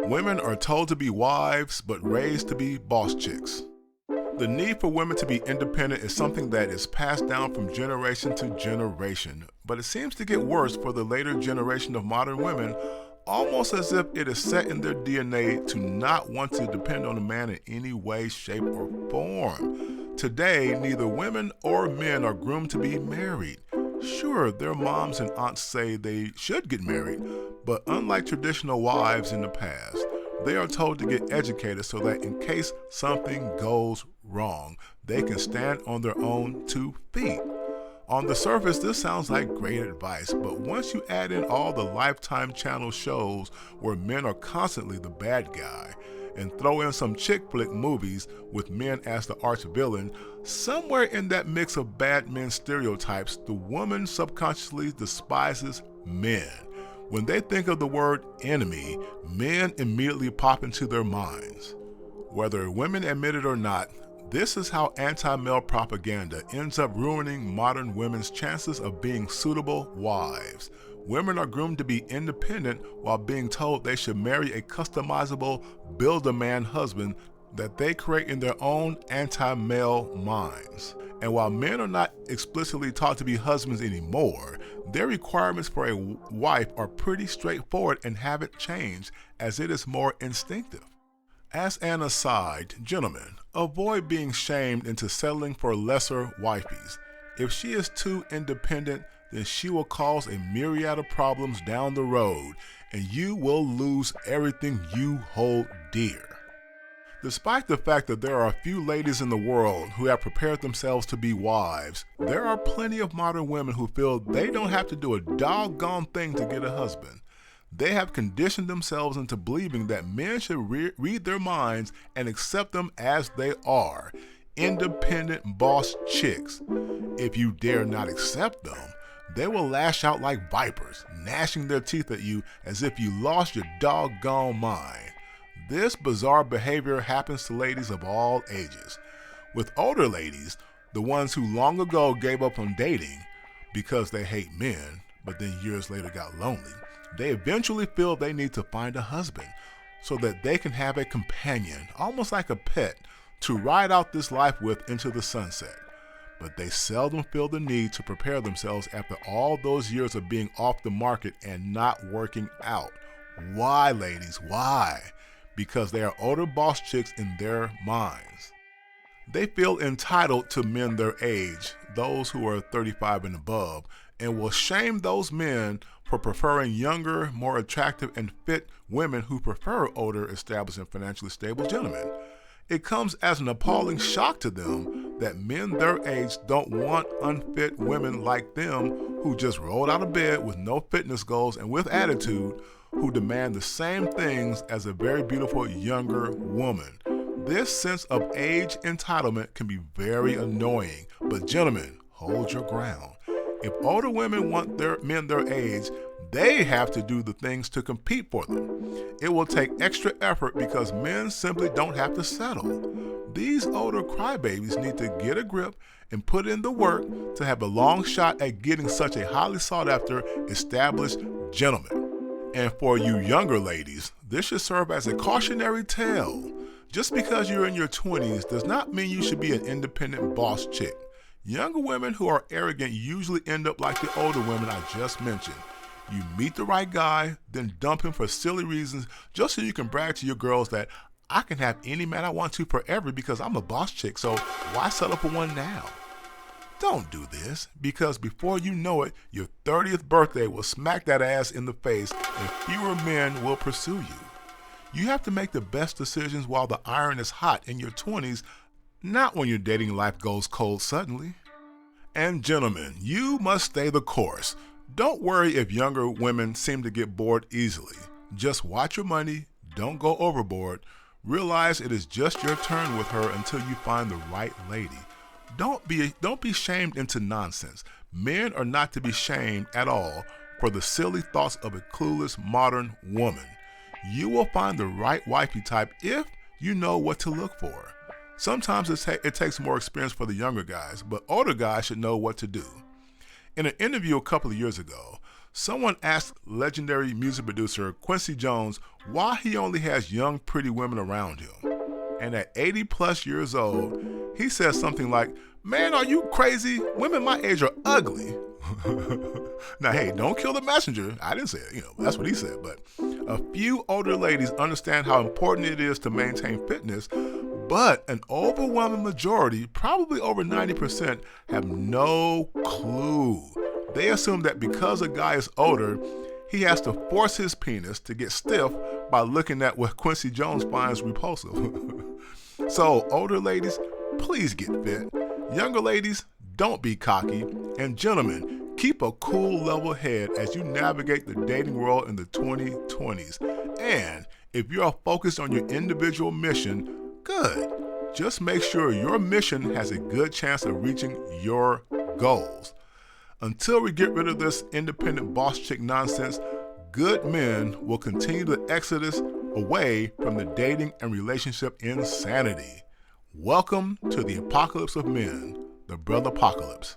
Women are told to be wives, but raised to be boss chicks. The need for women to be independent is something that is passed down from generation to generation, but it seems to get worse for the later generation of modern women, almost as if it is set in their DNA to not want to depend on a man in any way, shape, or form. Today, neither women or men are groomed to be married. Sure, their moms and aunts say they should get married, but unlike traditional wives in the past, they are told to get educated so that in case something goes wrong, they can stand on their own 2 feet. On the surface, this sounds like great advice, but once you add in all the Lifetime channel shows where men are constantly the bad guy, and throw in some chick flick movies with men as the arch villain, somewhere in that mix of bad men stereotypes, the woman subconsciously despises men. When they think of the word enemy, men immediately pop into their minds. Whether women admit it or not, this is how anti-male propaganda ends up ruining modern women's chances of being suitable wives. Women are groomed to be independent while being told they should marry a customizable build-a-man husband that they create in their own anti-male minds. And while men are not explicitly taught to be husbands anymore, their requirements for a wife are pretty straightforward and haven't changed, as it is more instinctive. As an aside, gentlemen, avoid being shamed into settling for lesser wifeys. If she is too independent, then she will cause a myriad of problems down the road, and you will lose everything you hold dear. Despite the fact that there are a few ladies in the world who have prepared themselves to be wives, there are plenty of modern women who feel they don't have to do a doggone thing to get a husband. They have conditioned themselves into believing that men should read their minds and accept them as they are, independent boss chicks. If you dare not accept them, they will lash out like vipers, gnashing their teeth at you as if you lost your doggone mind. This bizarre behavior happens to ladies of all ages. With older ladies, the ones who long ago gave up on dating because they hate men, but then years later got lonely, they eventually feel they need to find a husband so that they can have a companion, almost like a pet, to ride out this life with into the sunset. But they seldom feel the need to prepare themselves after all those years of being off the market and not working out. Why, ladies? Why? Because they are older boss chicks in their minds. They feel entitled to men their age, those who are 35 and above, and will shame those men for preferring younger, more attractive, and fit women who prefer older, established, and financially stable gentlemen. It comes as an appalling shock to them that men their age don't want unfit women like them who just rolled out of bed with no fitness goals and with attitude, who demand the same things as a very beautiful younger woman. This sense of age entitlement can be very annoying, but gentlemen, hold your ground. If older women want their men their age, they have to do the things to compete for them. It will take extra effort because men simply don't have to settle. These older crybabies need to get a grip and put in the work to have a long shot at getting such a highly sought after, established gentleman. And for you younger ladies, this should serve as a cautionary tale. Just because you're in your 20s does not mean you should be an independent boss chick. Younger women who are arrogant usually end up like the older women I just mentioned. You meet the right guy, then dump him for silly reasons just so you can brag to your girls that I can have any man I want to forever because I'm a boss chick, so why settle for one now? Don't do this, because before you know it, your 30th birthday will smack that ass in the face and fewer men will pursue you. You have to make the best decisions while the iron is hot in your 20s, not when your dating life goes cold suddenly. And gentlemen, you must stay the course. Don't worry if younger women seem to get bored easily. Just watch your money, don't go overboard. Realize it is just your turn with her until you find the right lady. Don't be shamed into nonsense. Men are not to be shamed at all for the silly thoughts of a clueless modern woman. You will find the right wifey type if you know what to look for. Sometimes it takes more experience for the younger guys, but older guys should know what to do. In an interview a couple of years ago, Someone asked legendary music producer Quincy Jones why he only has young, pretty women around him. And at 80 plus years old, he says something like, "Man, are you crazy? Women my age are ugly." Now, hey, don't kill the messenger. I didn't say it, that's what he said. But a few older ladies understand how important it is to maintain fitness, but an overwhelming majority, probably over 90%, have no clue. They assume that because a guy is older, he has to force his penis to get stiff by looking at what Quincy Jones finds repulsive. So, older ladies, please get fit. Younger ladies, don't be cocky. And gentlemen, keep a cool, level head as you navigate the dating world in the 2020s. And if you are focused on your individual mission, good. Just make sure your mission has a good chance of reaching your goals. Until we get rid of this independent boss chick nonsense, good men will continue the exodus away from the dating and relationship insanity. Welcome to the apocalypse of men, the brother apocalypse.